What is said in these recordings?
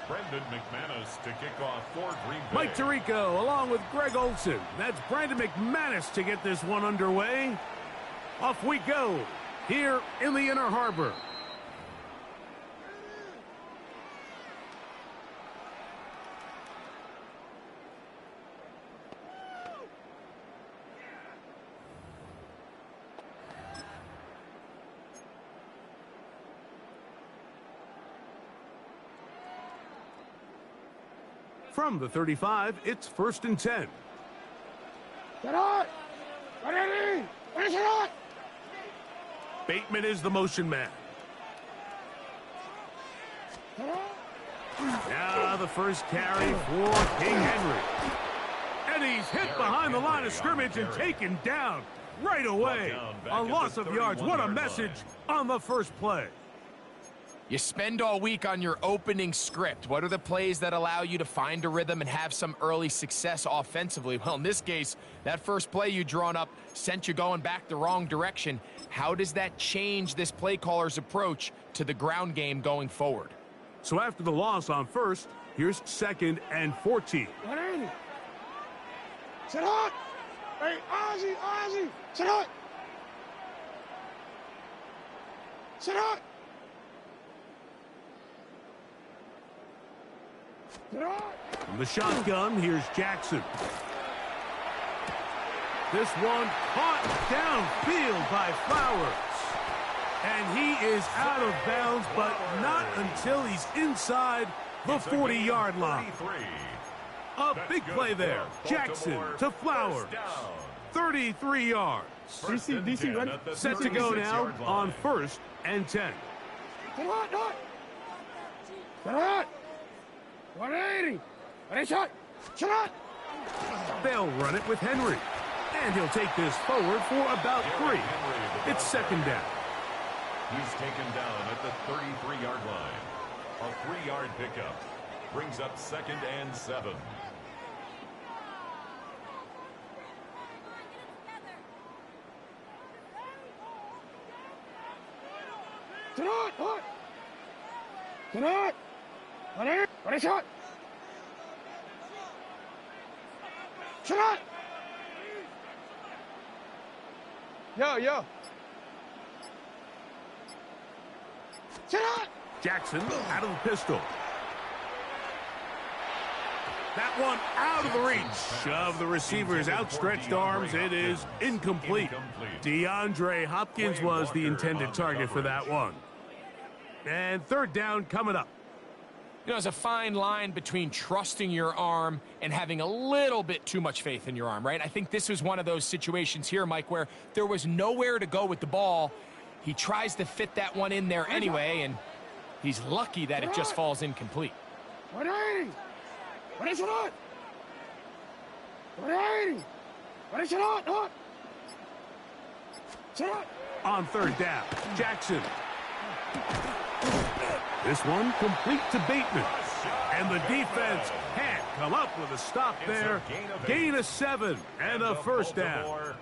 Brendan McManus to kick off for Green Bay. Mike Tirico along with Greg Olson. That's Brandon McManus to get this one underway. Off we go here in the Inner Harbor. From the 35, it's 1st and 10. Bateman is the motion man. Now the first carry for King Henry. And he's hit behind the line of scrimmage and taken down right away. A loss of yards. What a message on the first play. You spend all week on your opening script. What are the plays that allow you to find a rhythm and have some early success offensively? Well, in this case, that first play you drawn up sent you going back the wrong direction. How does that change this play caller's approach to the ground game going forward? So after the loss on first, here's 2nd and 14. Sit hot! Hey, Ozzy! Sit hot! Sit hot! From the shotgun, here's Jackson. This one caught downfield by Flowers. And he is out of bounds, but not until he's inside the 40-yard line. A big play there. Jackson to Flowers. 33 yards. DC, ready? Set to go now on 1st and 10. Sit hot! Sit hot! 180! Ready, shot! Shot! They'll run it with Henry. And he'll take this forward for about 3. It's 2nd down. He's taken down at the 33-yard line. A 3-yard pickup brings up 2nd and 7. Sit hot! Sit hot! Ready, shot! Shot! Yo! Shot! Jackson out of the pistol. That one out of the reach of the receiver's outstretched arms. It is incomplete. DeAndre Hopkins was the intended target for that one. And 3rd down coming up. You know, there's a fine line between trusting your arm and having a little bit too much faith in your arm, right? I think this was one of those situations here, Mike, where there was nowhere to go with the ball. He tries to fit that one in there anyway, and he's lucky that it just falls incomplete. 180! What is it on? 180! What is it on? Shot! On 3rd down, Jackson. This one complete to Bateman. And the defense can't come up with a stop there. Gain of 7 and a 1st down.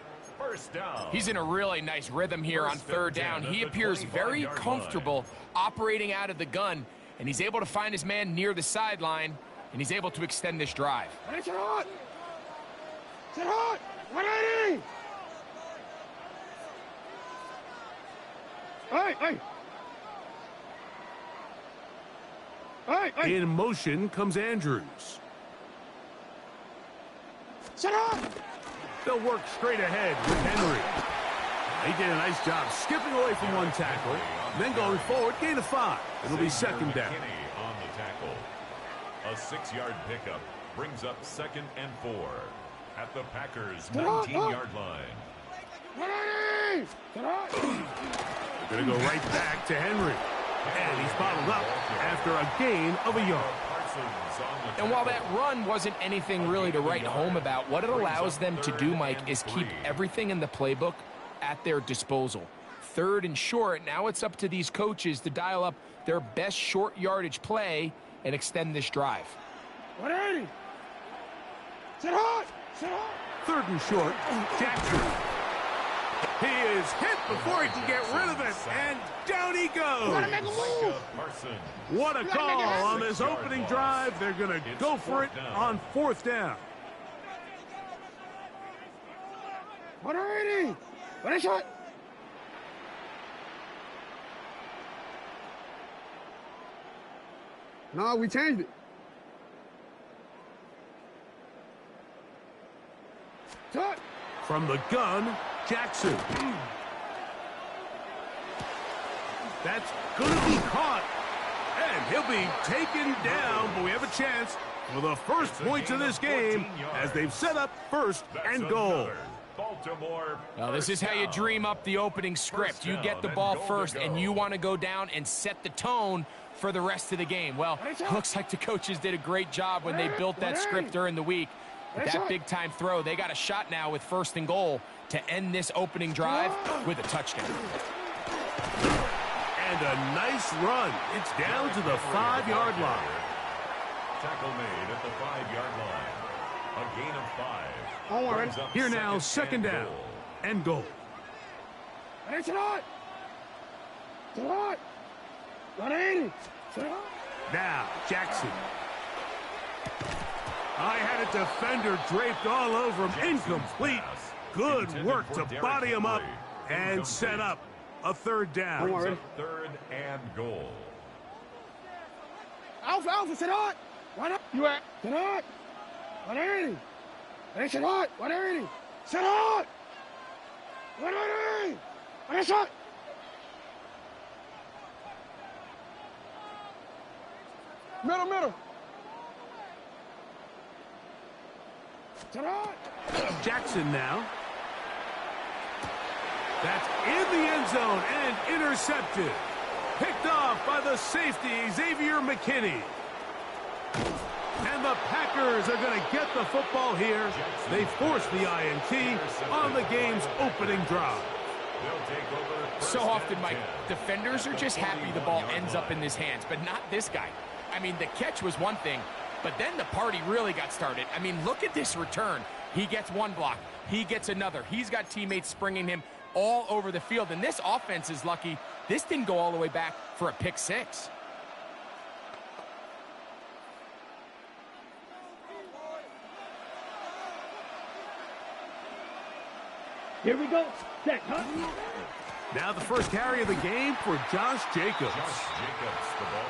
He's in a really nice rhythm here on 3rd down. He appears very comfortable operating out of the gun, and he's able to find his man near the sideline, and he's able to extend this drive. Sit hot! 180! Hey! In motion comes Andrews. Sit up! They'll work straight ahead with Henry. He did a nice job skipping away from one tackle, then going forward, gain of 5. It'll be 2nd down. On the tackle. A 6-yard pickup brings up 2nd and 4 at the Packers' 19-yard line. They're going to go right back to Henry. And he's bottled up after a gain of a yard. And while that run wasn't anything really to write home about, what it allows them to do, Mike, is keep everything in the playbook at their disposal. 3rd and short, now it's up to these coaches to dial up their best short yardage play and extend this drive. 180! Sit hot! 3rd and short, Jackson. He is hit before he can get rid of it, and down he goes. What a call on this opening drive. They're going to go for it on 4th down. 180. What a shot. No, we changed it. Shot. From the gun, Jackson. That's going to be caught. And he'll be taken down, but we have a chance for the first points of this game as they've set up 1st and goal. Well, this is how you dream up the opening script. You get the ball first, and you want to go down and set the tone for the rest of the game. Well, it looks like the coaches did a great job when they built that script during the week. With that big-time throw, they got a shot now with 1st and goal to end this opening drive with a touchdown. And a nice run. It's down to the 5-yard line. Tackle made at the 5-yard line. A gain of 5. Here now, 2nd down and goal. It's not. It's not. 180. Now, Jackson. I had a defender draped all over him. Incomplete. Good work to body him up and set up a 3rd down. 3rd and goal. Alpha, sit on. Why not? You at? Sit on. 180. Hey, sit on. 180. Sit on. 180. What is that? Middle. Sit on. Jackson now. That's in the end zone and intercepted. Picked off by the safety, Xavier McKinney. And the Packers are going to get the football here. They force the INT on the game's opening drive. So often, Mike, defenders are just happy the ball ends up in his hands, but not this guy. I mean, the catch was one thing, but then the party really got started. I mean, look at this return. He gets one block. He gets another. He's got teammates springing him all over the field, and this offense is lucky this didn't go all the way back for a pick 6. Here we go. Set, huh? Now the first carry of the game for Josh Jacobs.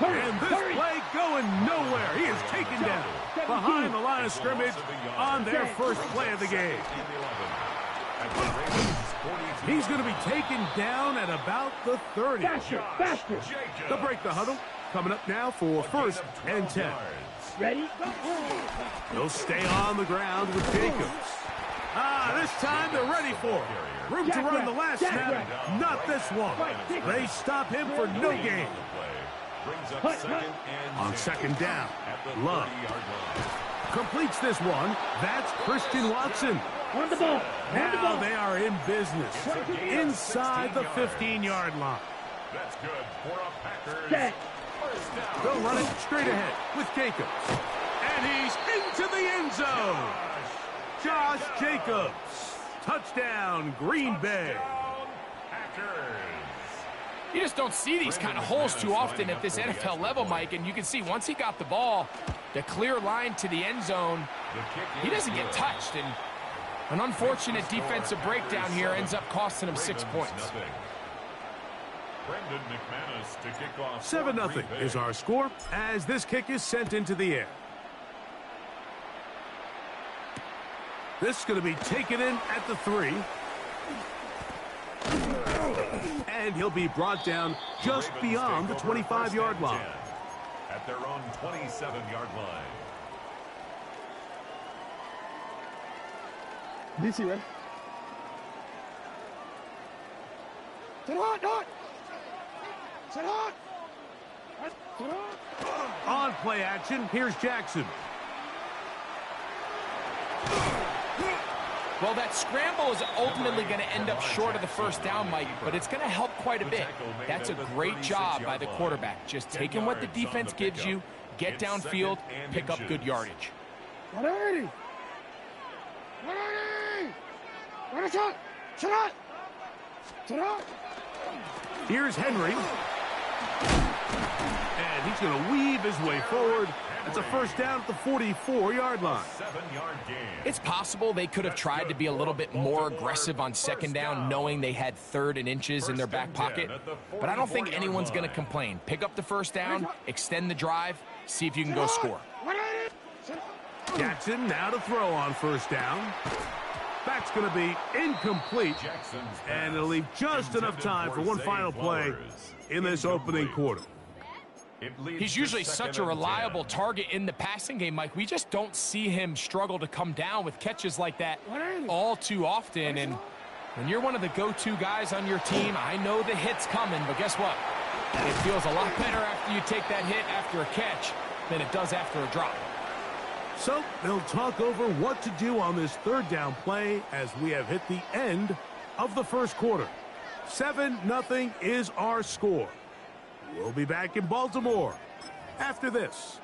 And this play going nowhere. He is taken down behind the line of scrimmage on their first play of the game. He's going to be taken down at about the 30. Faster. They'll break the huddle. Coming up now for 1st and 10. Ready? He'll stay on the ground with Jacobs. This time they're ready for it. Room to run the last snap, not this one. They stop him for no gain. On 2nd down, Love completes this one. That's Christian Watson. On the ball. Now they are in business inside the 15-yard line. That's good for a Packers. Set. They'll run it straight ahead with Jacobs. And he's into the end zone. Josh Jacobs. Touchdown, Green Bay. You just don't see these kind of holes too often at this NFL level, Mike, and you can see once he got the ball, the clear line to the end zone, he doesn't get touched, and an unfortunate defensive breakdown here ends up costing him 6 points. 7-0 is our score as this kick is sent into the air. This is going to be taken in at the 3. And he'll be brought down just beyond the 25-yard line. At their own 27-yard line. DC, ready? Sit hot. Sit hot. On play action, here's Jackson. Well, that scramble is ultimately going to end up short of the first down, Mike, but it's going to help quite a bit. That's a great job by the quarterback. Just taking what the defense gives you, get downfield, pick up good yardage. 180. 180. What is that? Shut up. Here's Henry. And he's going to weave his way forward. It's a first down at the 44-yard line. 7-yard gain. It's possible they could have tried to be a little bit more aggressive on second down, knowing they had 3rd and inches in their back pocket. But I don't think anyone's going to complain. Pick up the first down, extend the drive, see if you can go score. Jackson now to throw on first down. That's going to be incomplete. And it'll leave just enough time for one final play in this opening quarter. He's usually such a reliable target in the passing game, Mike. We just don't see him struggle to come down with catches like that all too often. And when you're one of the go-to guys on your team, I know the hit's coming, but guess what? It feels a lot better after you take that hit after a catch than it does after a drop. So they'll talk over what to do on this 3rd down play as we have hit the end of the first quarter. 7-0 is our score. We'll be back in Baltimore after this.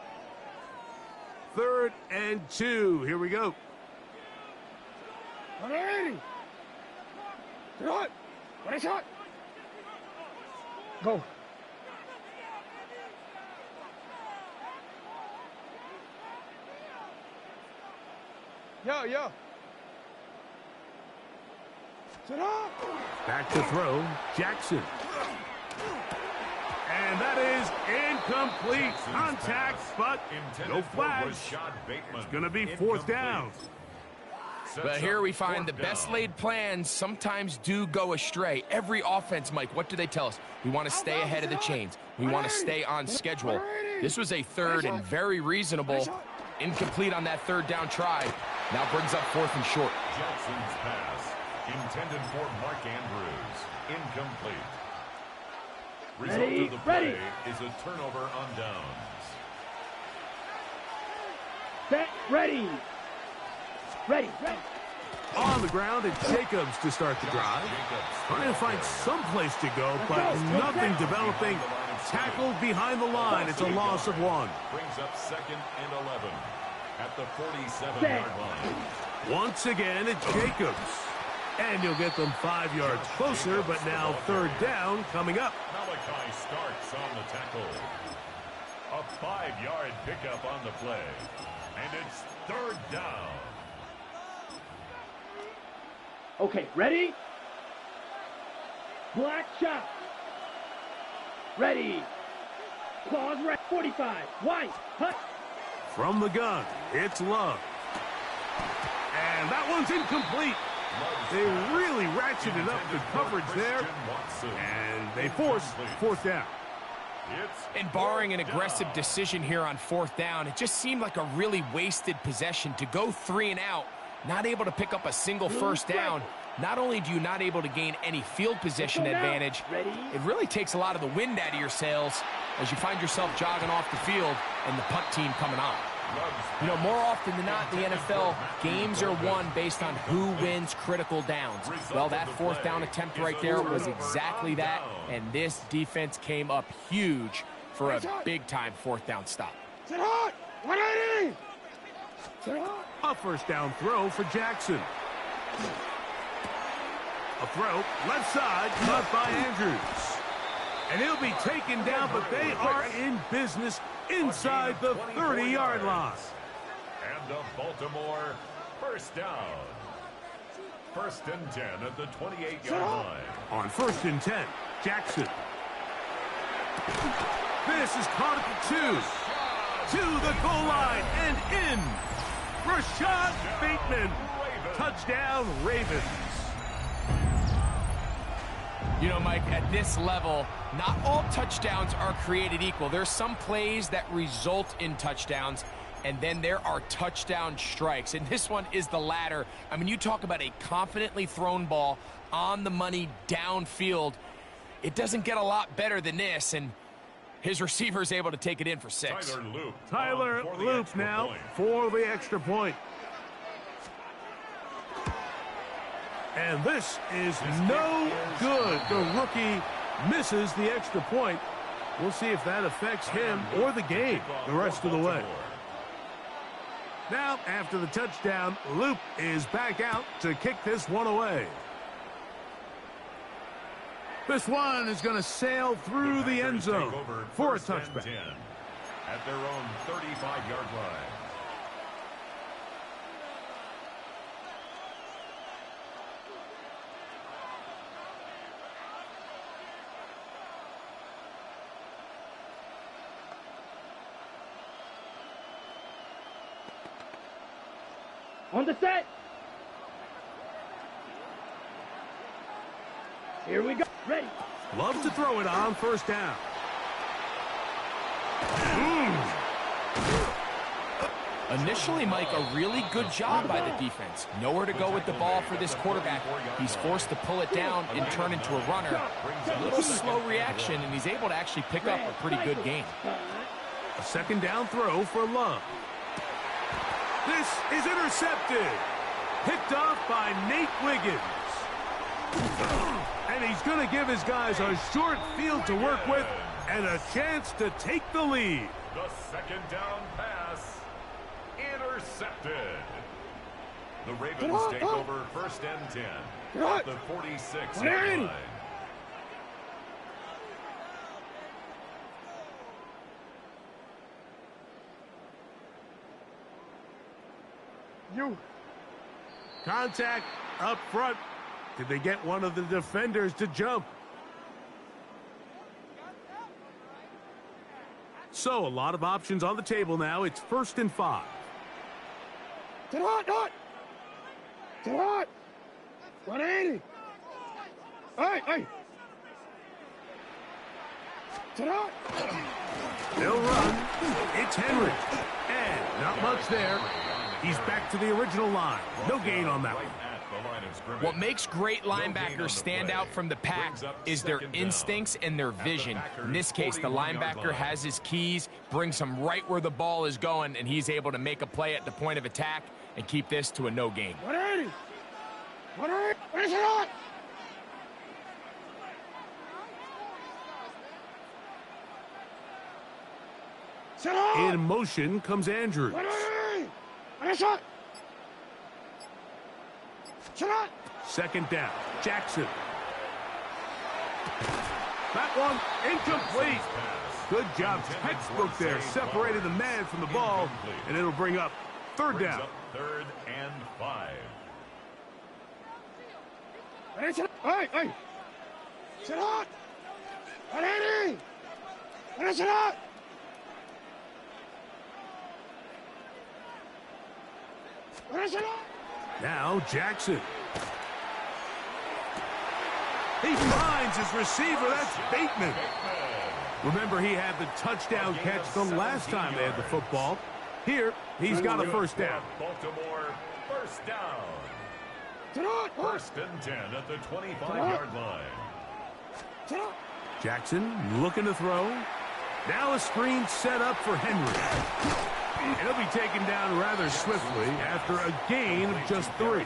3rd and 2. Here we go. 180. Throw it. What a shot. Go. Yo. Sit up. Back to throw. Jackson. And that is incomplete. Contact, but no flags. It's going to be 4th down. But here we find the best laid plans sometimes do go astray. Every offense, Mike, what do they tell us? We want to stay ahead of the chains. We want to stay on schedule. This was a 3rd and very reasonable. Incomplete on that 3rd down try. Now brings up 4th and short. Jackson's pass, intended for Mark Andrews, incomplete. Result of the play is a turnover on downs. Set, ready. On the ground, it's Jacobs to start the drive. Trying to find some place to go, but nothing developing. Tackled behind the line. It's a loss of 1. Brings up 2nd and 11 at the 47-yard line. Once again, it's Jacobs. And you'll get them 5 yards closer, but now 3rd down coming up. Malachi starts on the tackle. A 5-yard pickup on the play. And it's 3rd down. Okay, ready? Black shot. Ready. Claws right. 45. White. Hut. From the gun, it's Love. And that one's incomplete. They really ratcheted up the coverage there, and they force 4th down. And barring an aggressive decision here on 4th down, it just seemed like a really wasted possession to go 3 and out, not able to pick up a single first down. Not only do you not able to gain any field position advantage, it really takes a lot of the wind out of your sails as you find yourself jogging off the field and the punt team coming on. You know, more often than not in the NFL, games are won based on who wins critical downs. Well, that 4th down attempt right there was exactly that, and this defense came up huge for a big-time 4th down stop. Sit hot. 180. Sit hot. A first down throw for Jackson. A throw, left side, caught by Andrews. And he'll be taken down, but they are in business inside the 30-yard line. And the Baltimore first down. 1st and 10 at the 28-yard line. On 1st and 10, Jackson. This is caught at the 2. To the goal line and in. Rashad Bateman. Touchdown, Ravens. You know, Mike, at this level, not all touchdowns are created equal. There's some plays that result in touchdowns, and then there are touchdown strikes. And this one is the latter. I mean, you talk about a confidently thrown ball on the money downfield. It doesn't get a lot better than this, and his receiver is able to take it in for 6. Tyler Loop now for the extra point. And this is no good. The rookie misses the extra point. We'll see if that affects him or the game the rest of the way. Now, after the touchdown, Loop is back out to kick this one away. This one is going to sail through the end zone for a touchback. At their own 35-yard line. On the set. Here we go. Ready. Love to throw it on first down. Initially, Mike, a really good job by the defense. Nowhere to go with the ball for this quarterback. He's forced to pull it down and turn into a runner. A little slow reaction, and he's able to actually pick up a pretty good gain. A second down throw for Love. This is intercepted. Picked off by Nate Wiggins. And he's going to give his guys a short field to work with and a chance to take the lead. The second down pass intercepted. The Ravens take over first and 10 at the 46-yard line. Contact up front. Did they get one of the defenders to jump? So a lot of options on the table now. It's 1st and 5. To the hot. To the hot. 180. Hey. To the hot. They'll run. It's Henry. And not much there. He's back to the original line. No gain on that one. What makes great linebackers stand out from the pack is their instincts and their vision. In this case, the linebacker has his keys, brings him right where the ball is going, and he's able to make a play at the point of attack and keep this to a no gain. 180. 180. Finish it on. Set on. In motion comes Andrews. 180. Finish it. Set on. Second down, Jackson. That one incomplete. Good job, textbook there. Separated the man from the ball, and it'll bring up third down. Third and 5. Hey. Sit on. 180. Finish it up. Finish it up. Now Jackson. He finds his receiver. That's Bateman. Remember, he had the touchdown catch the last time they had the football. Here, he's got a first down. Baltimore, first down. First and 10 at the 25-yard line. Jackson looking to throw. Now a screen set up for Henry. And he'll be taken down rather swiftly after a gain of just 3.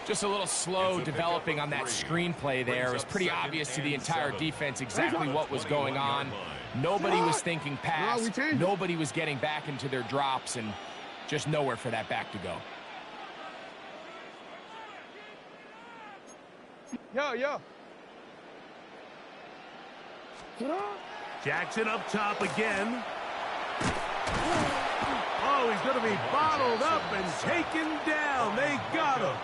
Just a little slow developing on that screenplay there. It was pretty obvious to the entire defense exactly what was going on. Nobody was thinking pass. Nobody was getting back into their drops, and just nowhere for that back to go. Yo. Jackson up top again. Oh, he's going to be bottled up and taken down. They got him.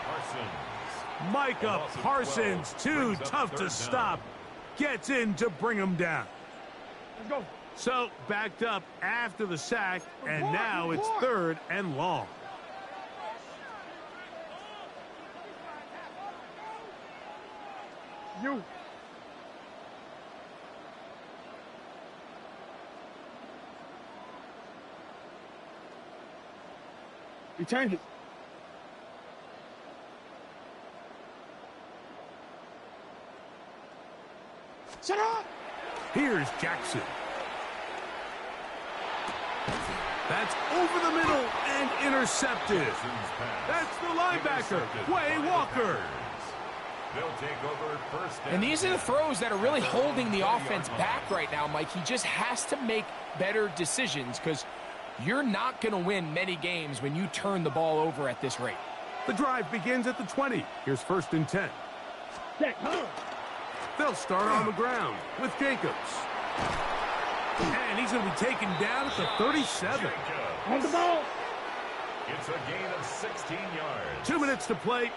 Micah Parsons, too tough to stop, gets in to bring him down. Let's go. So, backed up after the sack, and now it's 3rd and long. You. He changed it. Set up. Here's Jackson. That's over the middle and intercepted. That's the linebacker, Quay Walker. They'll take over first And these are the throws that are really holding the offense back right now, Mike. He just has to make better decisions because you're not going to win many games when you turn the ball over at this rate. The drive begins at the 20. Here's 1st and 10. They'll start on the ground with Jacobs. And he's going to be taken down at the 37. On the ball. It's a gain of 16 yards. 2 minutes to play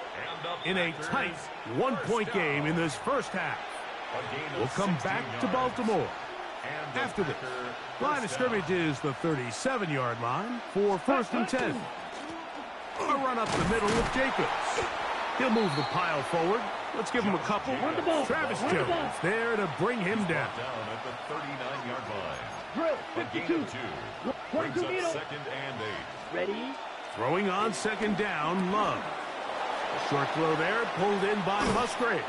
in a tight one-point game in this first half. We'll come back to Baltimore after this. Line of scrimmage is the 37-yard line for 1st and 10. A run up the middle with Jacobs. He'll move the pile forward. Let's give him a couple. Travis Jones there to bring him down. At the 39-yard line. Drill, A gain 52. of 2. 22 Brings up middle. 2nd and 8. Ready? Throwing on 2nd down, Love. A short throw there, pulled in by Musgrave.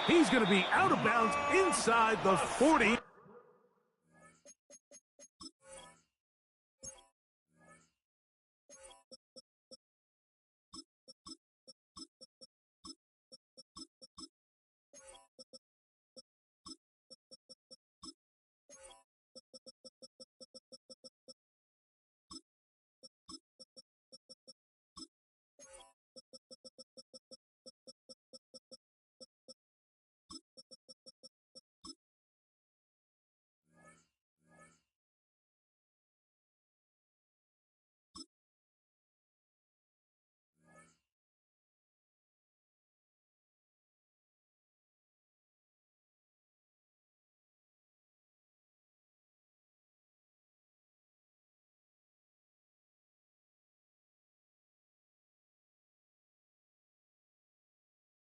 He's going to be out of bounds inside the 40.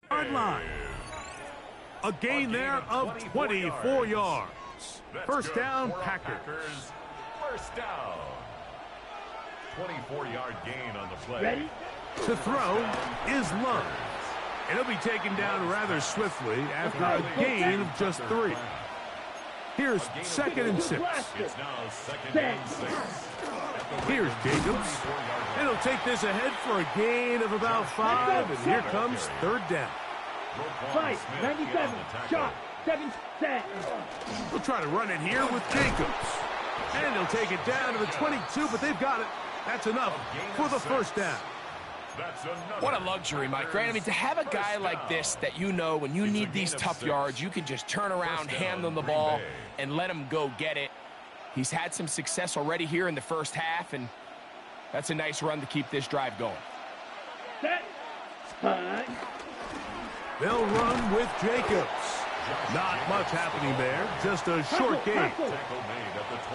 Yard line. A gain there of 24 yards. First down, Packers. First down. 24-yard gain on the play. Ready? To throw is Love. And he'll be taken down rather swiftly after a gain of just 3. Here's 2nd and 6. It's now 2nd and 6. Here's Jacobs. And he'll take this ahead for a gain of about 5. And here comes 3rd down. Fight, 97, shot, 7, set. We'll try to run it here with Jacobs. And he'll take it down to the 22, but they've got it. That's enough for the first down. What a luxury, Mike, right? I mean, to have a guy like this that you know when you need these tough yards, you can just turn around, hand them the ball, and let him go get it. He's had some success already here in the first half, and that's a nice run to keep this drive going. Set. Punt. They'll run with Jacobs. Not much happening there, just a short gain.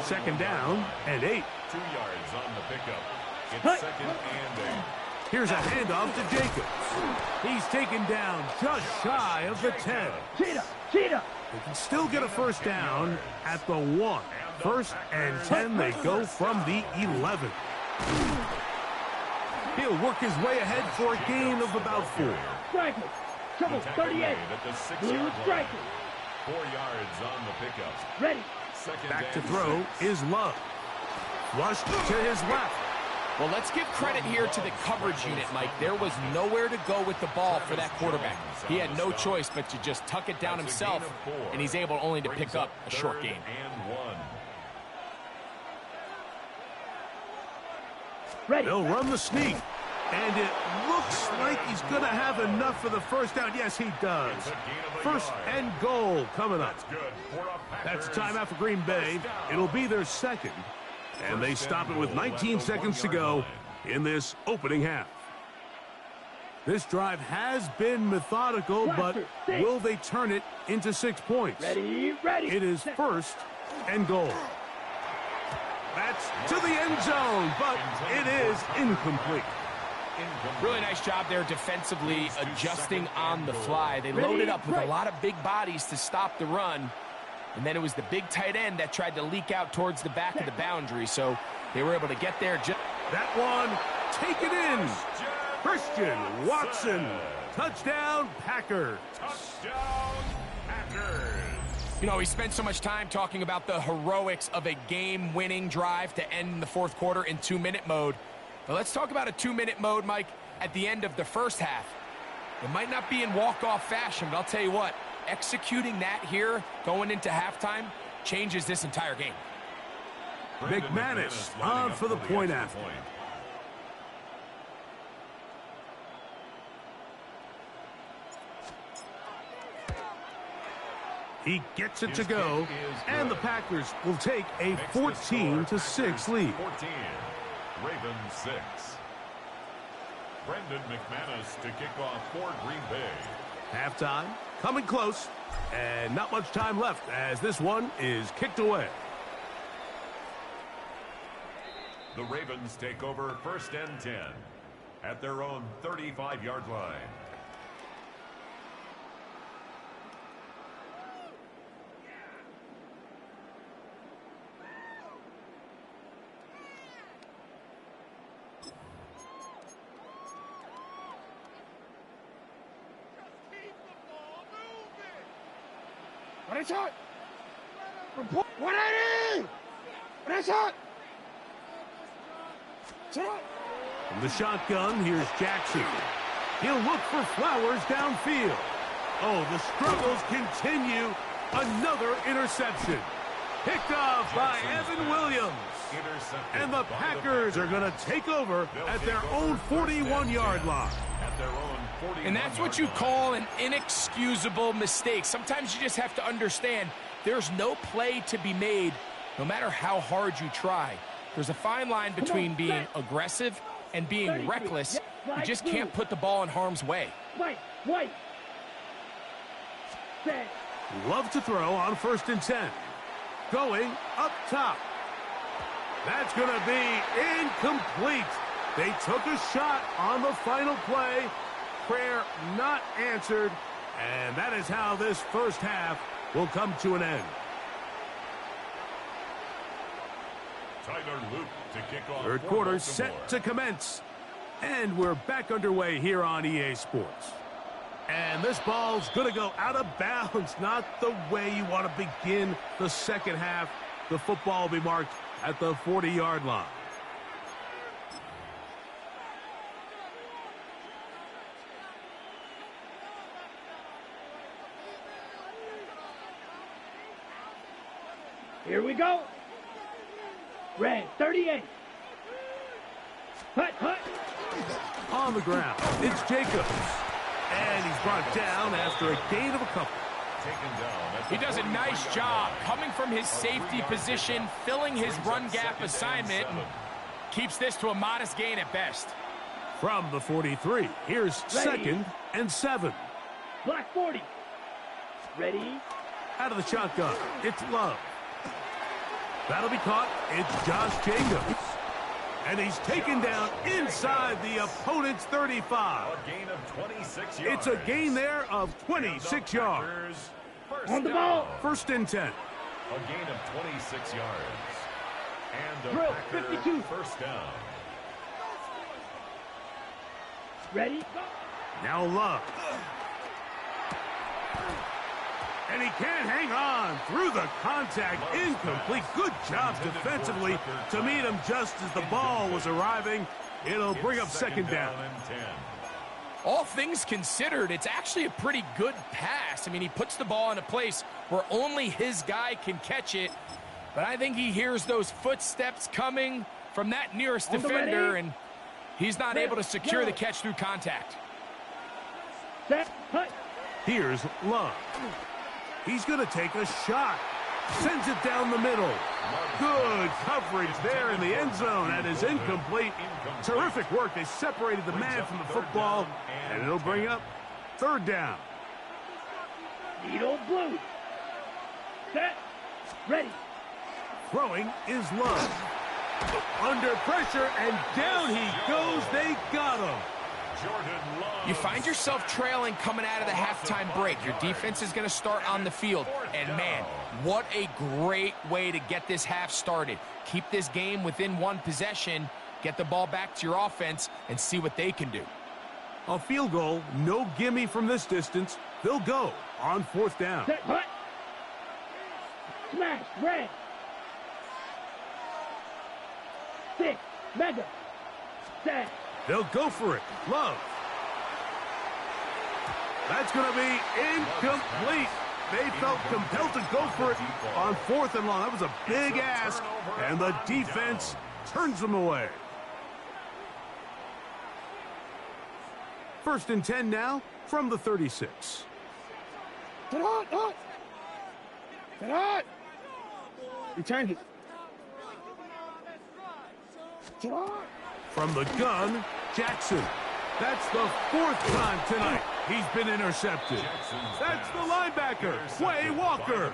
2nd down and 8. 2 yards on the pickup. It's 2nd and 8. Here's a handoff to Jacobs. He's taken down just shy of the 10. Cheetah. They can still get a first down at the 1. 1st and 10, they go from the 11. He'll work his way ahead for a gain of about 4. Strikers. Trouble, 38. Blue strikers. 4 yards on the pickup. Ready. Back to throw is Love. Flushed to his left. Well, let's give credit here to the coverage unit, Mike. There was nowhere to go with the ball for that quarterback. He had no choice but to just tuck it down himself, and he's able only to pick up a short gain. Ready. They'll run the sneak. And it looks like he's going to have enough for the first down. Yes, he does. 1st and goal coming up. That's timeout for Green Bay. It'll be their 2nd. And they stop it with 19 seconds to go in this opening half. This drive has been methodical, but will they turn it into 6 points? Ready. It is 1st and goal. That's to the end zone, but it is incomplete. Really nice job there defensively, adjusting on the fly. They loaded up with a lot of big bodies to stop the run. And then it was the big tight end that tried to leak out towards the back of the boundary. So they were able to get there. That one, take it in. Christian Watson. Touchdown, Packers. Touchdown, Packers. You know, we spent so much time talking about the heroics of a game-winning drive to end the 4th quarter in 2-minute mode. But let's talk about a 2-minute mode, Mike, at the end of the first half. It might not be in walk-off fashion, but I'll tell you what, executing that here going into halftime changes this entire game. McManus on for the point after. He gets it to go, and the Packers will take a 14-6 lead. 14, Ravens 6. Brendan McManus to kick off for Green Bay. Halftime, coming close, and not much time left as this one is kicked away. The Ravens take over 1st and 10 at their own 35-yard line. What is that? 180! What is that? From the shotgun, here's Jackson. He'll look for Flowers downfield. Oh, the struggles continue. Another interception. Picked off by Evan Williams. And the Packers are going to take over at their own 41-yard line. And that's what you call an inexcusable mistake. Sometimes you just have to understand there's no play to be made, no matter how hard you try. There's a fine line between being aggressive and being reckless. You just can't put the ball in harm's way. Love to throw on 1st and 10. Going up top. That's going to be incomplete. They took a shot on the final play. Prayer not answered. And that is how this first half will come to an end. Third quarter set to commence. And we're back underway here on EA Sports. And this ball's going to go out of bounds. Not the way you want to begin the second half. The football will be marked at the 40-yard line. Here we go. Red 38. Hut. On the ground, it's Jacobs. And he's brought down after a gain of a couple. He does a nice job coming from his safety position, filling his run gap assignment, and keeps this to a modest gain at best. From the 43, here's 2nd and 7. Black 40. Ready. Out of the shotgun, it's Love. That'll be caught. It's Josh Jacobs. And he's taken down inside the opponent's 35. A gain of 26 yards. It's a gain there of 26 yards. On the ball. 1st and 10. A gain of 26 yards. And a Drill, Packer 52. first down. Ready. Now Love. And he can't hang on through the contact. Incomplete. Good job defensively to meet him just as the ball was arriving. It'll bring up 2nd down. All things considered, it's actually a pretty good pass. I mean, he puts the ball in a place where only his guy can catch it. But I think he hears those footsteps coming from that nearest defender, and he's not able to secure the catch through contact. Set. Hut. Here's Love. He's going to take a shot. Sends it down the middle. Good coverage there in the end zone. That is incomplete. Terrific work. They separated the man from the football, and it'll bring up 3rd down. Needle blue. Set. Ready. Throwing is Love. Under pressure, and down he goes. They got him. You find yourself trailing coming out of the halftime break. Your defense is going to start on the field. And, man, what a great way to get this half started. Keep this game within one possession, get the ball back to your offense, and see what they can do. A field goal, no gimme from this distance. They'll go on 4th down. Set. Hut. Smash. Red. 6. Mega. Set. They'll go for it. Love. That's going to be incomplete. They felt compelled to go for it on 4th and long. That was a big ask, and the defense turns them away. 1st and 10 now from the 36. Get out! Return it. Get out! From the gun, Jackson. That's the 4th time tonight he's been intercepted. That's the linebacker, Quay Walker.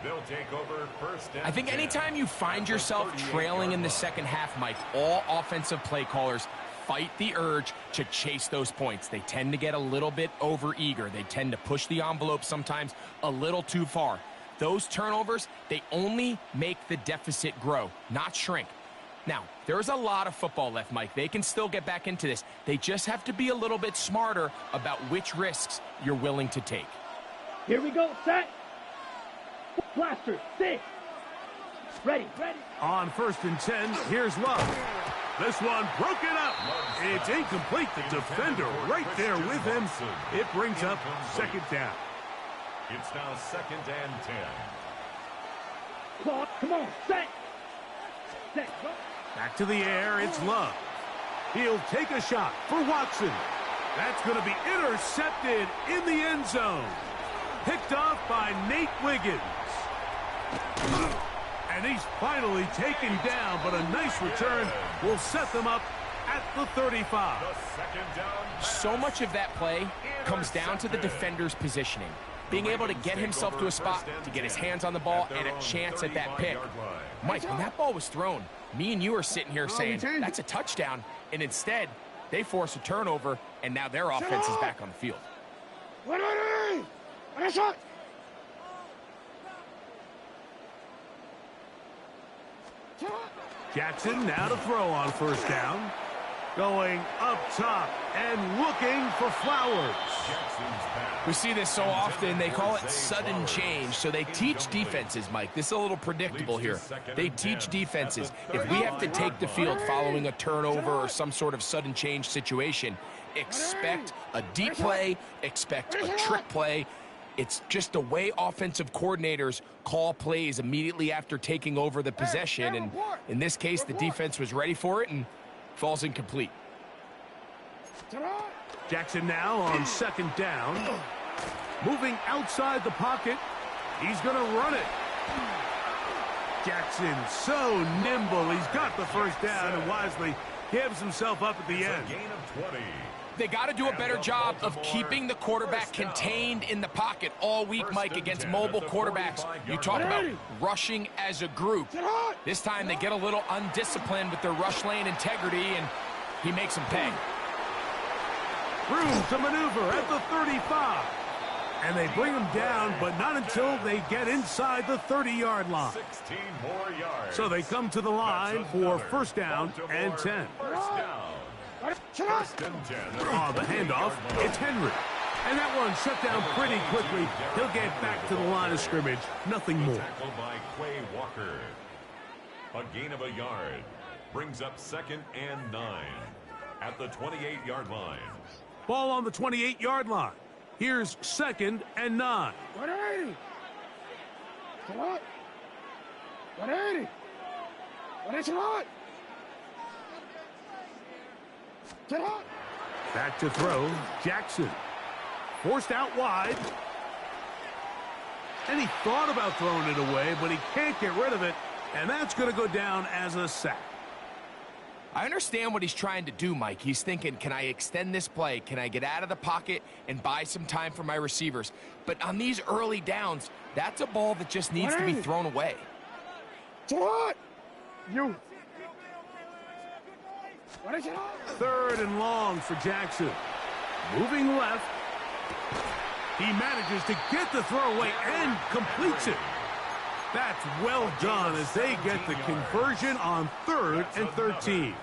They'll take over first down. I think anytime you find yourself trailing in the second half, Mike, all offensive play callers fight the urge to chase those points. They tend to get a little bit overeager. They tend to push the envelope sometimes a little too far. Those turnovers, they only make the deficit grow, not shrink. Now, there's a lot of football left, Mike. They can still get back into this. They just have to be a little bit smarter about which risks you're willing to take. Here we go, set. Blaster, 6. Ready. On 1st and 10, here's Love. This one broken up. It's incomplete. The defender right there with him. It brings up 2nd down. It's now 2nd and 10. Clock, come on, set. Set, go. Back to the air, it's Love. He'll take a shot for Watson. That's going to be intercepted in the end zone. Picked off by Nate Wiggins. And he's finally taken down, but a nice return will set them up at the 35. So much of that play comes down to the defender's positioning. Being able to get himself to a spot, to get his hands on the ball, and a chance at that pick. Mike, when that ball was thrown, me and you are sitting here saying, that's a touchdown. And instead, they force a turnover, and now their offense is back on the field. Jackson now to throw on 1st down. Going up top and looking for Flowers. We see this so often, they call it sudden change. So they teach defenses, Mike. This is a little predictable here. They teach defenses. If we have to take the field following a turnover or some sort of sudden change situation, expect a deep play, expect a trick play. It's just the way offensive coordinators call plays immediately after taking over the possession. And in this case, the defense was ready for it and falls incomplete. Jackson now on 2nd down. Moving outside the pocket. He's going to run it. Jackson so nimble. He's got the 1st down and wisely gives himself up at the end. Gain of 20. They got to do a better job of keeping the quarterback contained in the pocket all week, Mike, against mobile quarterbacks. You talk about rushing as a group. This time they get a little undisciplined with their rush lane integrity, and he makes them pay. Room to maneuver at the 35. And they bring him down, but not until they get inside the 30-yard line. 16 more yards. So they come to the line for 1st down and 10. First down. First and 10. On the handoff, it's Henry. And that one shut down pretty quickly. He'll get back to the line of scrimmage. Nothing more. Tackled by Quay Walker. A gain of a yard. Brings up 2nd and 9. At the 28-yard line. Ball on the 28-yard line. Here's 2nd and 9. 180. Come on. 180. 180. Back to throw, Jackson. Forced out wide. And he thought about throwing it away, but he can't get rid of it. And that's going to go down as a sack. I understand what he's trying to do, Mike. He's thinking, can I extend this play? Can I get out of the pocket and buy some time for my receivers? But on these early downs, that's a ball that just needs to be thrown away. You. 3rd and long for Jackson. Moving left. He manages to get the throw away and completes it. That's well done as they get the conversion on 3rd and 13.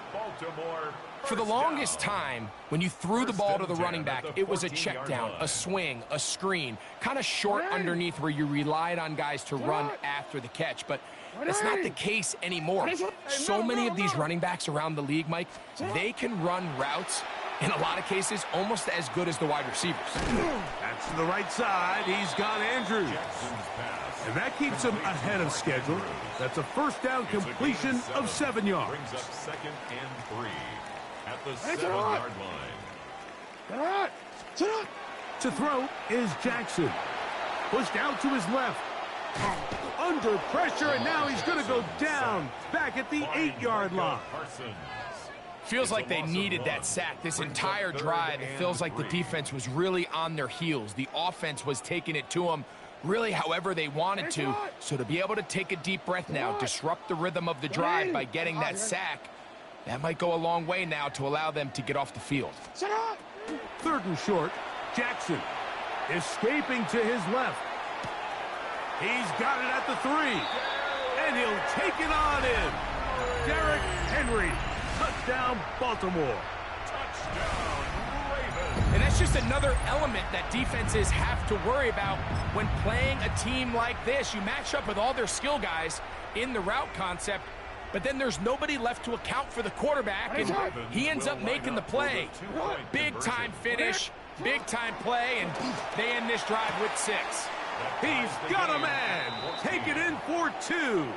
For the longest time, when you threw the ball to the running back, it was a check down, a swing, a screen, kind of short underneath where you relied on guys to run after the catch. But that's not the case anymore. So many of these running backs around the league, Mike, they can run routes, in a lot of cases, almost as good as the wide receivers. That's to the right side. He's got Andrews. And that keeps him ahead of schedule. That's a 1st down completion of 7 yards. Brings up 2nd and 3 at the 7-yard line. To throw is Jackson. Pushed out to his left. Under pressure, and now he's going to go down back at the 8-yard line. Feels like they needed that sack this entire drive. It feels like the defense was really on their heels. The offense was taking it to them really however they wanted to. So to be able to take a deep breath now, disrupt the rhythm of the drive by getting that sack, that might go a long way now to allow them to get off the field. 3rd and short. Jackson escaping to his left. He's got it at the 3. And he'll take it on in. Derrick Henry. Touchdown, Baltimore. Touchdown, Ravens. And that's just another element that defenses have to worry about when playing a team like this. You match up with all their skill guys in the route concept, but then there's nobody left to account for the quarterback, and he ends up making the play. Big-time finish, big-time play, and they end this drive with 6. He's got a man. Take it in for 2.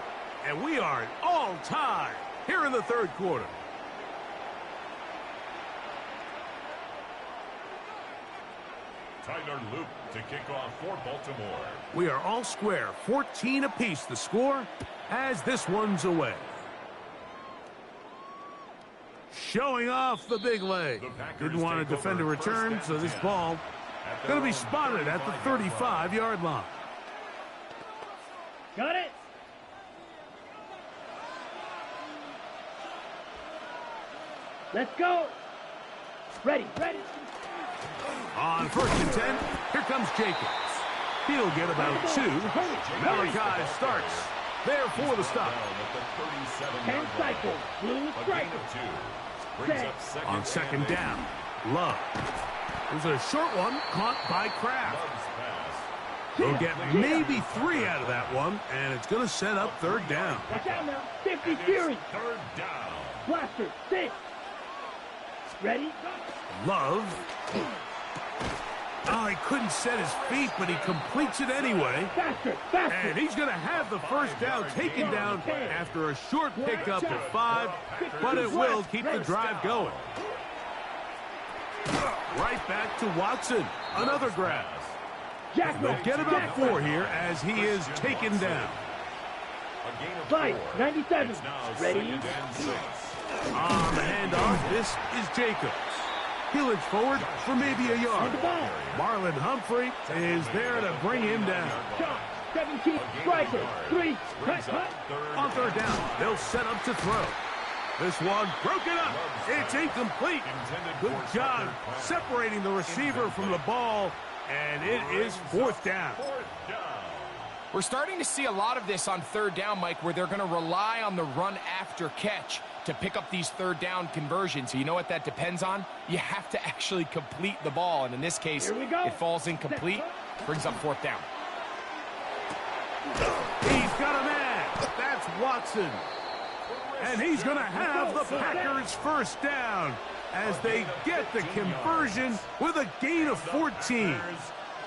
And we are at all time here in the 3rd quarter. Tyler Luke to kick off for Baltimore. We are all square, 14 apiece the score as this one's away. Showing off the big leg. Didn't want to defend a return, so this ball going to be spotted at the 35-yard line. Got it. Let's go. Ready. On 1st and 10, here comes Jacobs. He'll get about 2. Malachi starts there for the stop. 10 cycles. Blue striker. On 2nd down, Love. It was a short one caught by Kraft. They'll get maybe 3 out of that one, and it's going to set up 3rd down. Watch out now. 50 Fury. 3rd down. Blaster. 6. Ready? Love. Oh, he couldn't set his feet, but he completes it anyway. Faster. And he's going to have the 1st down taken down after a short pickup at 5, but it will keep the drive going. Right back to Watson. Another grab. They'll get about 4 here as he is taken down. Fight. 97. Ready? On the handoff, this is Jacobs. He'll inch forward for maybe a yard. Marlon Humphrey is there to bring him down. 17 striker. 3. Cut. On 3rd down, they'll set up to throw. This one broken up. It's incomplete. Good job separating the receiver from the ball, and it is 4th down. We're starting to see a lot of this on 3rd down, Mike, where they're going to rely on the run after catch to pick up these 3rd down conversions. So you know what that depends on? You have to actually complete the ball, and in this case, it falls incomplete, brings up 4th down. He's got a man. That's Watson. And he's going to have the Packers' 1st down as they get the conversion with a gain of 14.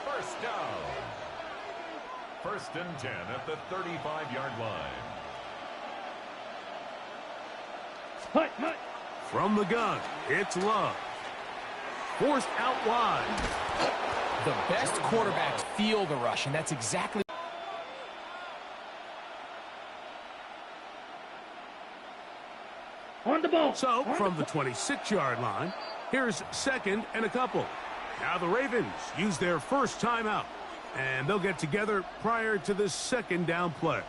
1st down. 1st and 10 at the 35-yard line. Hut. From the gun, it's Love. Forced out wide. The best quarterbacks feel the rush, and that's exactly... On the ball. So, from the 26-yard line, here's 2nd and a couple. Now the Ravens use their 1st timeout, and they'll get together prior to this 2nd down play.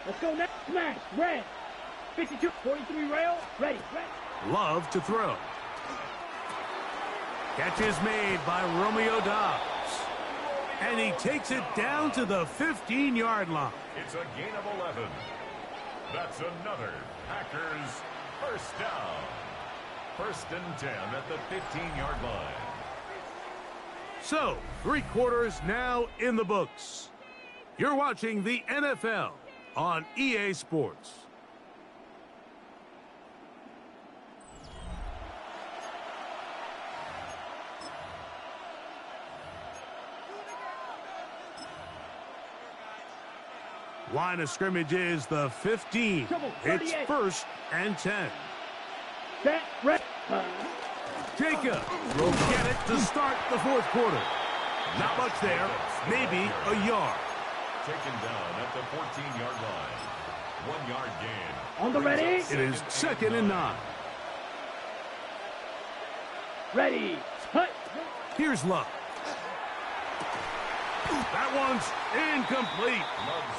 Let's go next. Smash. Red. 52. 43 rail. Ready. Love to throw. Catch is made by Romeo Dobbs. And he takes it down to the 15-yard line. It's a gain of 11. That's another Packers 1st down. 1st and 10 at the 15-yard line. So, 3 quarters now in the books. You're watching the NFL on EA Sports. Line of scrimmage is the 15. It's 1st and 10. Set. Red. Jacob will get it to start the 4th quarter. Not much there. Maybe a yard. Taken down at the 14-yard line. 1-yard gain. On the ready. It is 2nd and 9. Ready. Cut. Here's Love. That one's incomplete.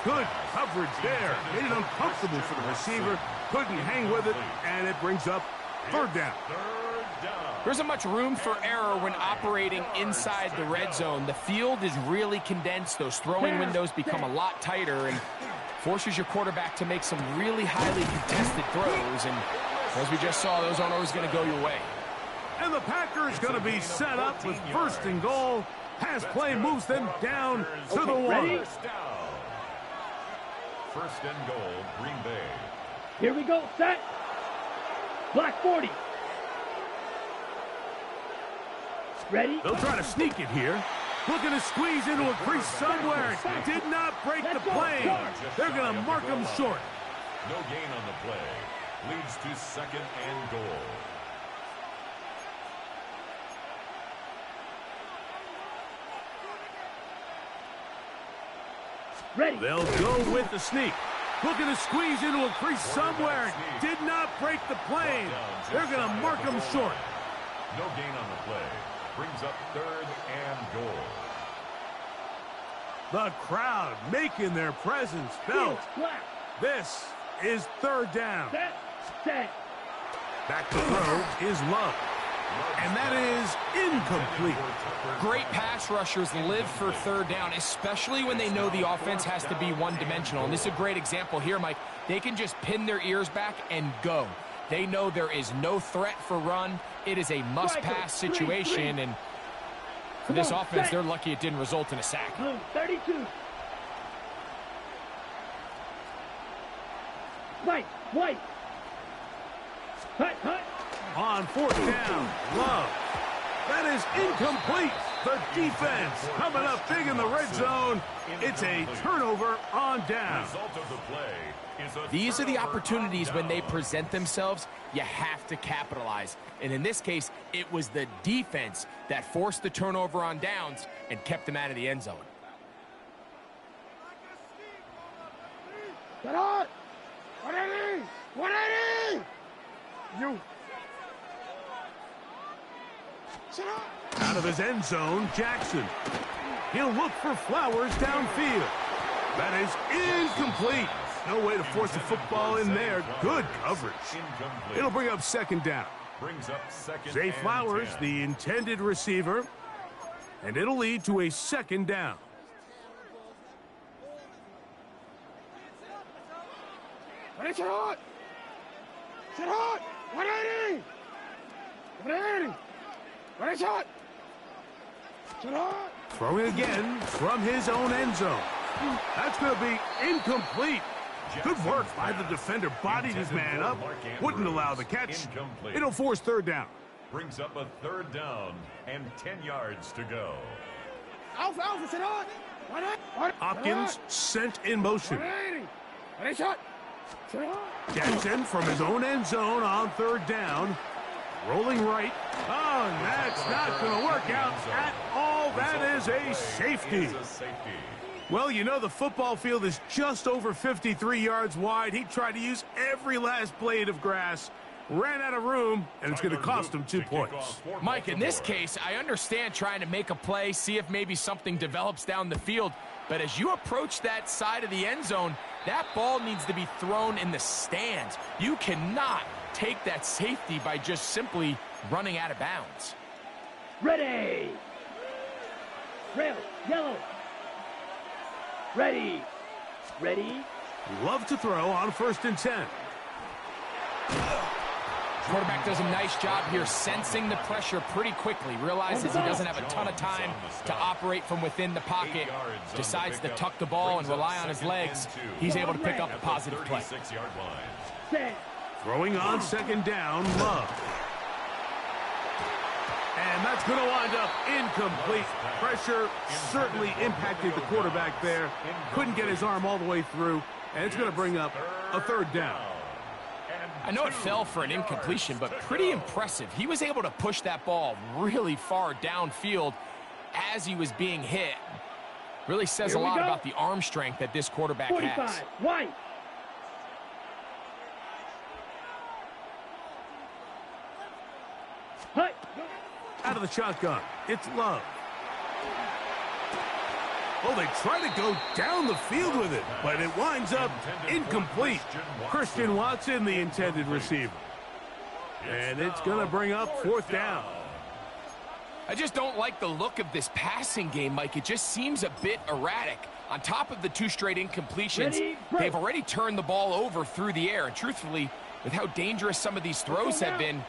Good coverage there. Made it uncomfortable for the receiver. Couldn't hang with it, and it brings up 3rd down. There isn't much room for error when operating inside the red zone. The field is really condensed. Those throwing windows become a lot tighter and forces your quarterback to make some really highly contested throws. And as we just saw, those aren't always going to go your way. And the Packers going to be set up with 1st and goal. Pass play moves them down to the 1. Ready? 1st and goal, Green Bay. Here we go. Set. Black 40. Ready? They'll try to sneak it here. Looking to squeeze into a crease somewhere. Did not break the play. They're going to mark them short. No gain on the play. Leads to 2nd and goal. Ready. They'll go with the sneak. Looking to squeeze into a crease somewhere. Did not break the play. They're going to mark them short. No gain on the play. Brings up 3rd and goal. The crowd making their presence felt. This is 3rd down. Set. Back to throw is Love. And that is incomplete. Great pass rushers live for 3rd down, especially when they know the offense has to be one-dimensional. And this is a great example here, Mike. They can just pin their ears back and go. They know there is no threat for run. It is a must-pass situation, and for this offense, they're lucky it didn't result in a sack. 32. White. Cut. On 4th down, Love. That is incomplete. The defense coming up big in the red zone. It's a turnover on down. These are the opportunities when they present themselves, you have to capitalize. And in this case, it was the defense that forced the turnover on downs and kept them out of the end zone. Get out! 180! 180! You. Out of his end zone, Jackson. He'll look for Flowers downfield. That is incomplete. No way to force the football in there. Good coverage. It'll bring up 2nd down. Zay Flowers, the intended receiver. And it'll lead to a 2nd down. Sit hot! 180! 180! Ready, shot! Sit hot! Throwing again from his own end zone. That's going to be incomplete. Good work by the defender. Bodied his man up. Wouldn't allow the catch. It'll force 3rd down. Brings up a 3rd down and 10 yards to go. Alpha, sit hot! Hopkins sent in motion. 180! Ready, shot! Sit hot! Jackson from his own end zone on 3rd down. Rolling right. Oh, and that's not going to work out at all. That is a safety. Well, you know the football field is just over 53 yards wide. He tried to use every last blade of grass, ran out of room, and it's going to cost him 2 points. Mike, in this case, I understand trying to make a play, see if maybe something develops down the field. But as you approach that side of the end zone, that ball needs to be thrown in the stands. You cannot take that safety by just simply running out of bounds. Ready. Rail, yellow. Ready. Love to throw on 1st and 10. Quarterback does a nice job here sensing the pressure pretty quickly. Realizes he doesn't have a ton of time to operate from within the pocket. Decides to tuck the ball and rely on his legs. He's able to pick up a positive play. Throwing on 2nd down, Love. And that's going to wind up incomplete. Pressure certainly impacted the quarterback there. Couldn't get his arm all the way through. And it's going to bring up a 3rd down. I know it fell for an incompletion, but pretty impressive. He was able to push that ball really far downfield as he was being hit. Really says a lot about the arm strength that this quarterback 45, has. White. Hut. Out of the shotgun, it's Love. Oh, they try to go down the field with it, but it winds up incomplete. Christian Watson, the intended receiver. And it's going to bring up 4th down. I just don't like the look of this passing game, Mike. It just seems a bit erratic. On top of the 2 straight incompletions, they've already turned the ball over through the air. And truthfully, with how dangerous some of these throws have been,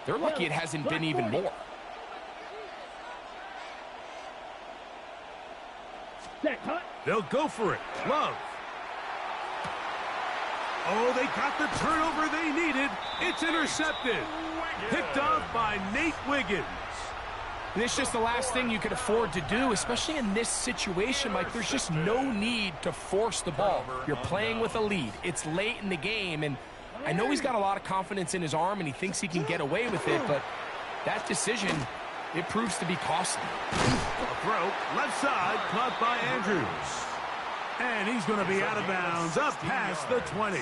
they're lucky it hasn't been even more. They'll go for it. Love. Oh, they got the turnover they needed. It's intercepted. Picked off by Nate Wiggins. And it's just the last thing you could afford to do, especially in this situation, Mike. There's just no need to force the ball. You're playing with a lead. It's late in the game, and I know he's got a lot of confidence in his arm, and he thinks he can get away with it, but that decision, it proves to be costly. A throw, left side, caught by Andrews. And he's going to be out of bounds, up past the 20.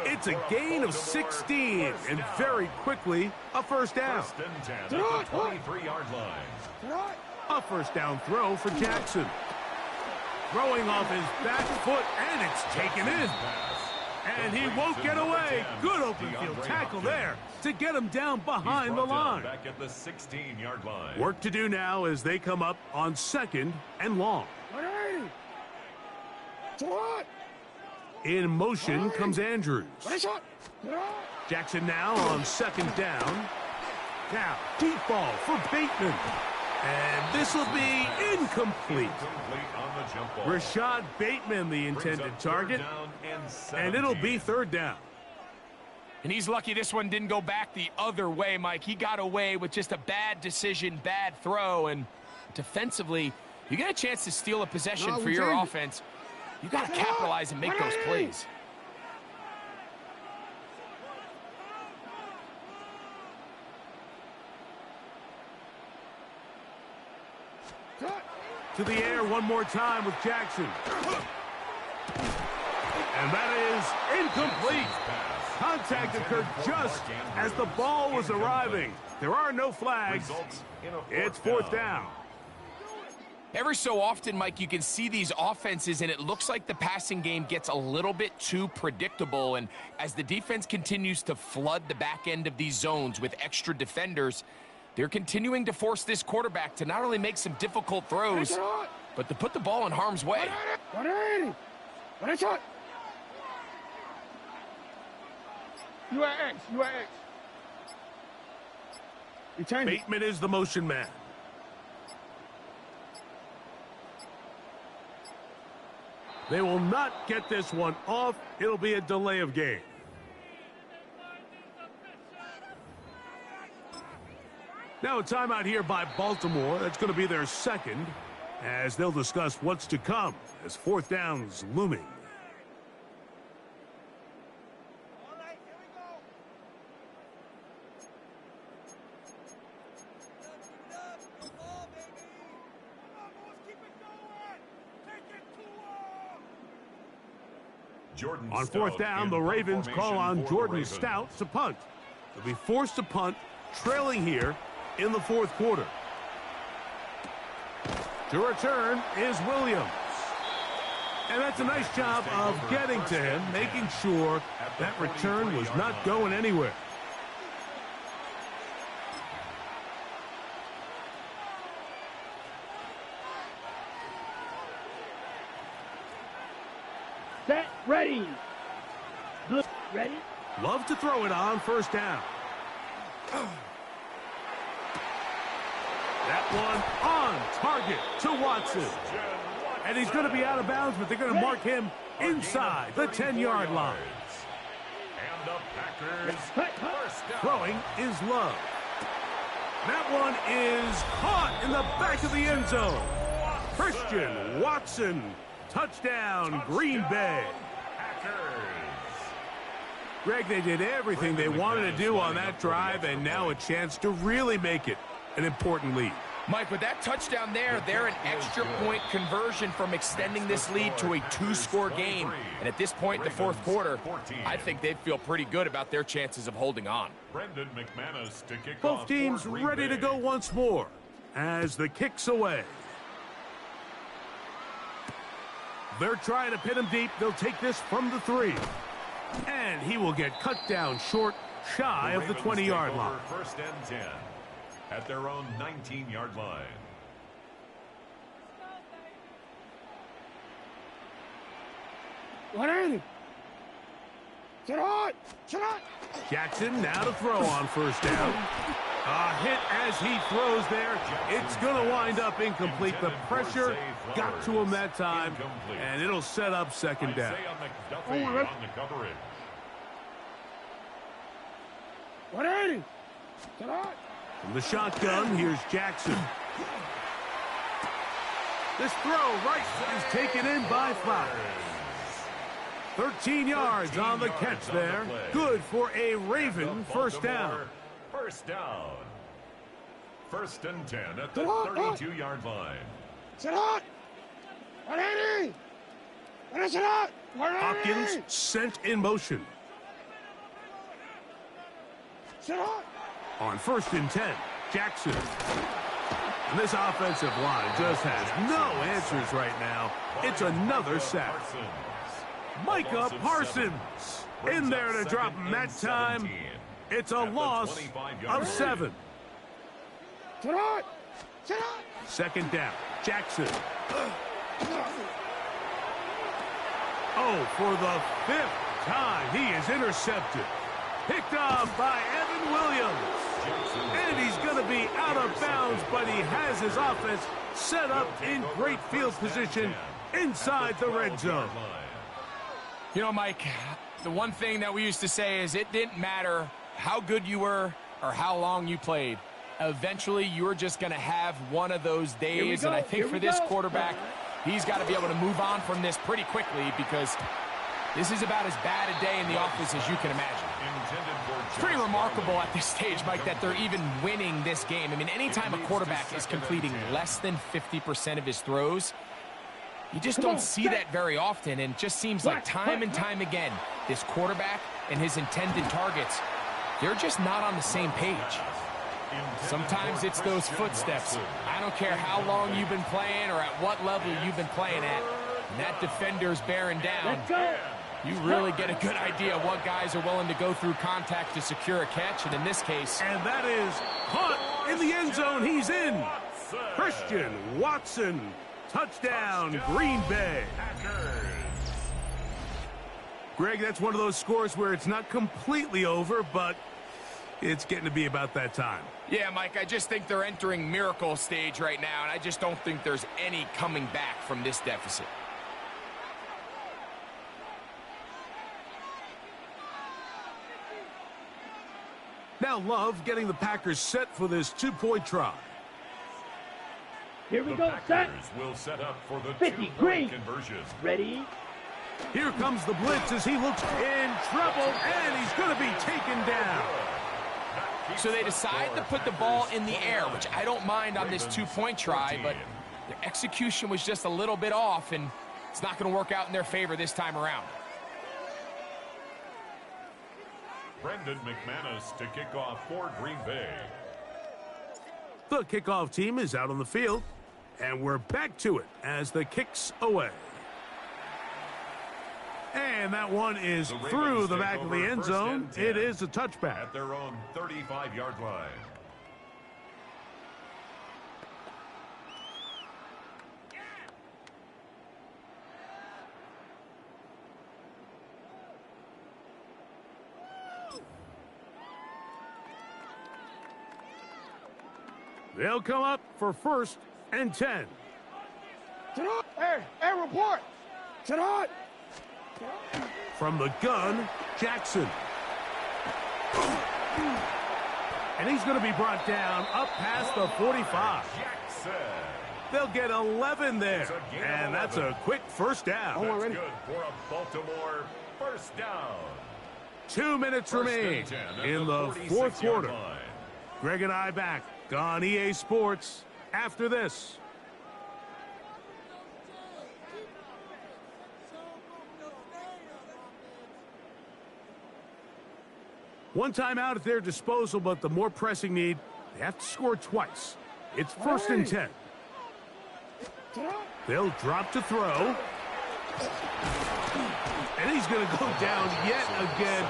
It's a gain of 16, and very quickly, a 1st down. A 1st down throw for Jackson. Throwing off his back foot, and it's taken in. And he won't get away. Good open field tackle there to get him down behind the line. Back at the 16-yard line. Work to do now as they come up on 2nd and long. In motion comes Andrews. Jackson now on 2nd down. Now, deep ball for Bateman. And this will be incomplete. Rashad Bateman, the intended target. And it'll be 3rd down. And he's lucky this one didn't go back the other way, Mike. He got away with just a bad decision, bad throw. And defensively, you get a chance to steal a possession for your offense. You got to capitalize and make those plays. To the air one more time with Jackson. And that is incomplete. Contact occurred just as the ball was arriving. There are no flags. It's 4th down. Every so often, Mike, you can see these offenses, and it looks like the passing game gets a little bit too predictable. And as the defense continues to flood the back end of these zones with extra defenders, they're continuing to force this quarterback to not only make some difficult throws, but to put the ball in harm's way. Bateman is the motion man. They will not get this one off. It'll be a delay of game. Now a timeout here by Baltimore. That's going to be their 2nd, as they'll discuss what's to come as 4th down's looming. On 4th down, the Ravens call on Jordan Stout to punt. They'll be forced to punt, trailing here in the 4th quarter. To return is Williams. And that's a nice job of getting to him, making sure that return was not going anywhere. Set, ready. Ready? Love to throw it on 1st down. That one on target to Watson. And he's going to be out of bounds, but they're going to mark him inside the 10-yard line. And the Packers first down. Throwing is Love. That one is caught in the back of the end zone. Christian Watson. Touchdown, Green Bay. Greg, they did everything they wanted to do on that drive, and now a chance to really make it an important lead. Mike, with that touchdown there, they're an extra point conversion from extending this lead to a 2-score game. And at this point in the fourth quarter, I think they'd feel pretty good about their chances of holding on. Both teams ready to go once more as the kick's away. They're trying to pin him deep. They'll take this from the 3. And he will get cut down short, shy of the 20-yard line. First and 10 at their own 19-yard line. What are you? Sit hot! Sit hot! Jackson now to throw on first down. A hit as he throws there. It's going to wind up incomplete. The pressure got to him that time, and it'll set up second down. What are you? Sit hot! From the shotgun, here's Jackson. This throw right is taken in by Flowers. 13 yards on the catch there. Good for a Raven first down. First down. First and 10 at the 32-yard line. Sit hot! 180! Sit hot! Hopkins sent in motion. Sit hot! On first and 10, Jackson. And this offensive line just has no answers right now. It's another sack. Micah Parsons in there to drop him that time. It's a loss of 7. Sit hot! Sit hot! Second down, Jackson. Oh, for the 5th time, he is intercepted. Picked off by Evan Williams. And he's going to be out of bounds, but he has his offense set up in great field position inside the red zone. You know, Mike, the one thing that we used to say is it didn't matter how good you were or how long you played. Eventually, you were just going to have one of those days, and I think for this quarterback, he's got to be able to move on from this pretty quickly because this is about as bad a day in the office as you can imagine. It's pretty remarkable at this stage, Mike, that they're even winning this game. I mean, anytime a quarterback is completing less than 50% of his throws, you just don't see that very often, and it just seems like time and time again, this quarterback and his intended targets, they're just not on the same page. Sometimes it's those footsteps. I don't care how long you've been playing or at what level you've been playing at, and that defender's bearing down. You really get a good idea of what guys are willing to go through contact to secure a catch, and in this case... And that is caught in the end zone. He's in. Christian Watson. Touchdown, Green Bay. Greg, that's one of those scores where it's not completely over, but it's getting to be about that time. Yeah, Mike, I just think they're entering miracle stage right now, and I just don't think there's any coming back from this deficit. Now Love getting the Packers set for this two-point try. Here we go, set. Will set up for the 50, green. Conversion. Ready? Here comes the blitz as he looks in trouble, and he's going to be taken down. So they decide to put the ball in the air, which I don't mind on this two-point try, but their execution was just a little bit off, and it's not going to work out in their favor this time around. Brendan McManus to kick off for Green Bay. The kickoff team is out on the field, and we're back to it as the kick's away. And that one is through the back of the end zone. It is a touchback. At their own 35-yard line. They'll come up for first and 10. Hey, report! Sit hot! From the gun, Jackson. And he's going to be brought down up past the 45. Jackson. They'll get 11 there. And that's a quick first down. That's good for a Baltimore first down. 2 minutes remain in the fourth quarter. Line. Greg and I back on EA Sports after this. One timeout at their disposal, but the more pressing need, they have to score twice. It's 1st and 10. They'll drop to throw. And he's going to go down yet again.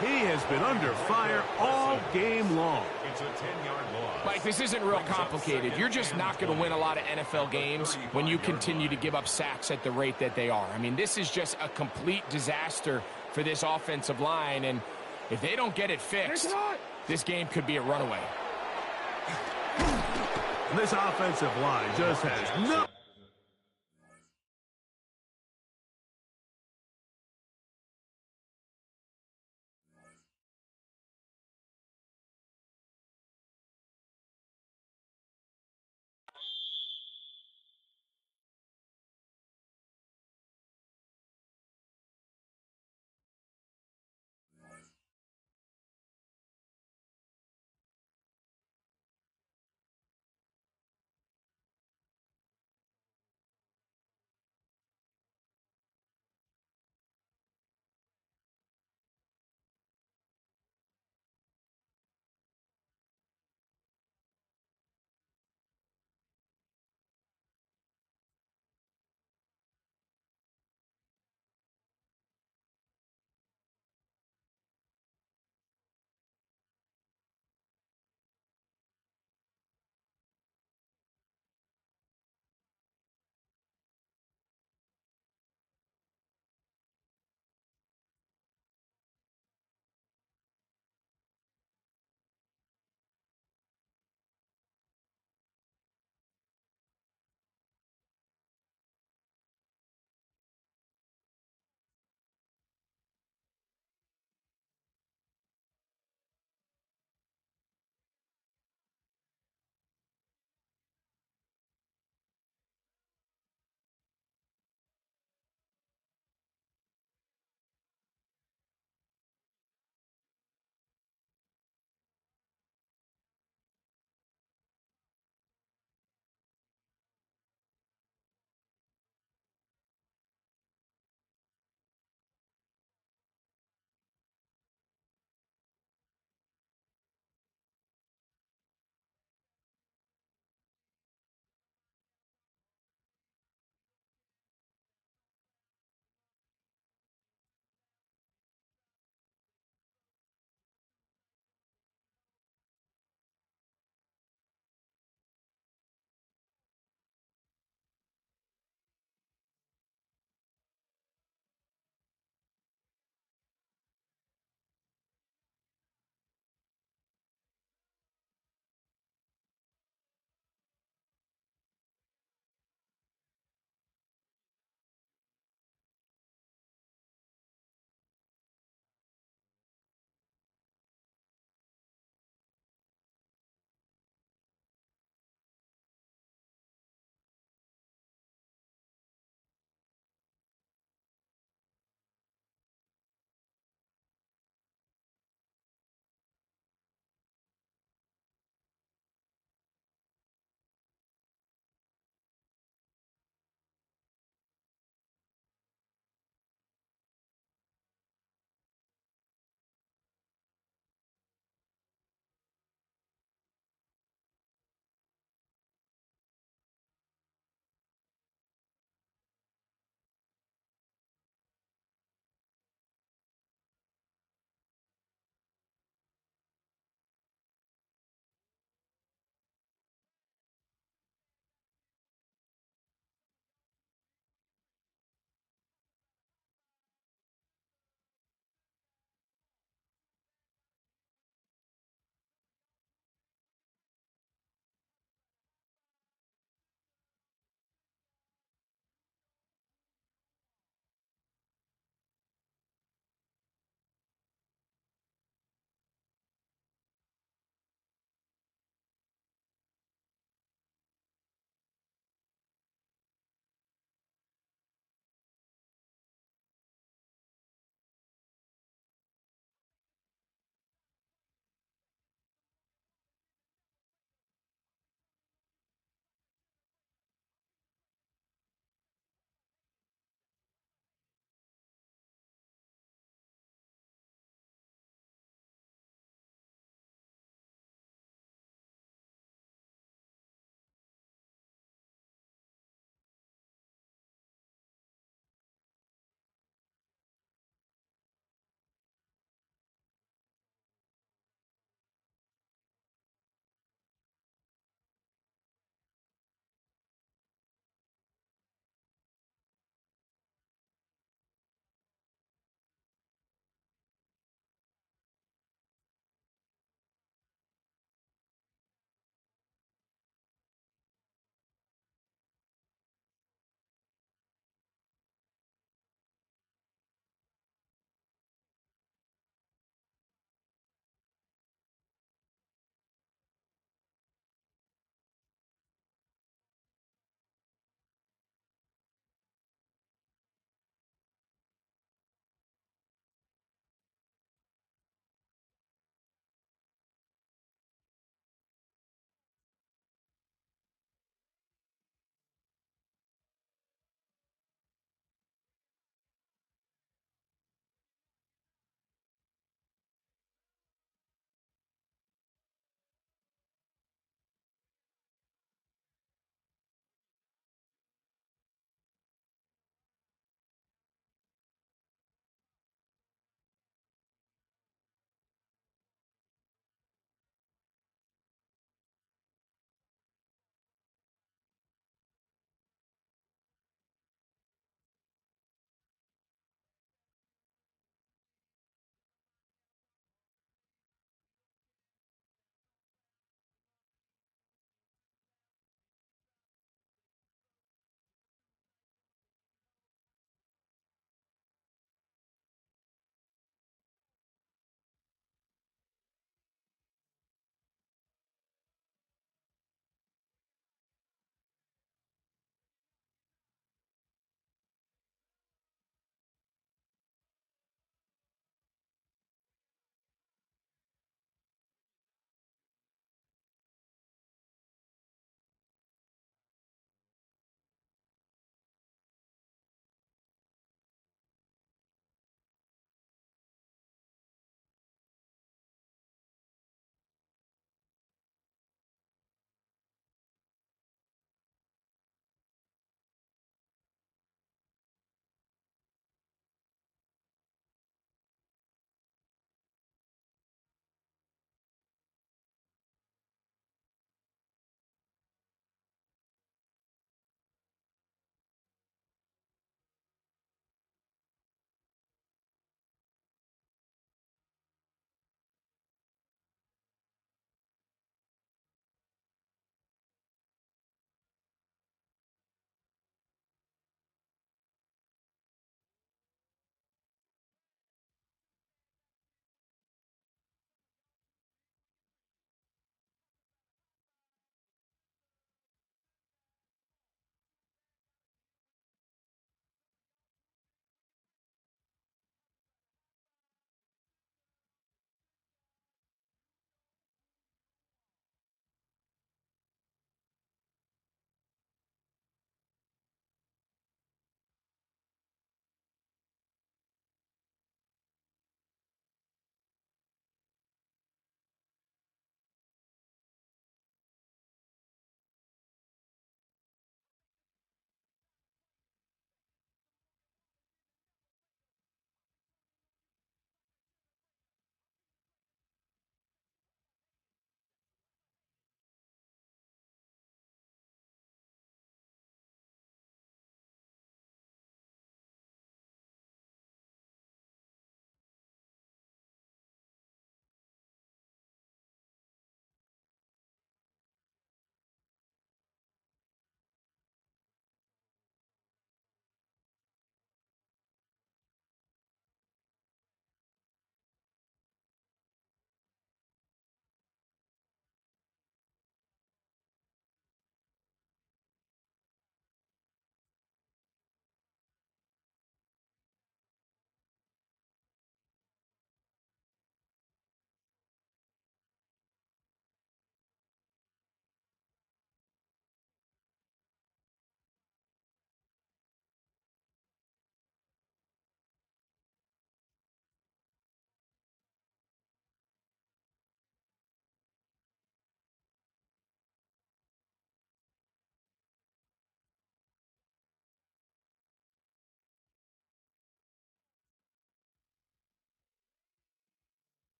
He has been under fire all game long. It's a 10-yard loss. Mike, this isn't real complicated. You're just not going to win a lot of NFL games when you continue to give up sacks at the rate that they are. I mean, this is just a complete disaster for this offensive line, and if they don't get it fixed, this game could be a runaway. This offensive line just has no...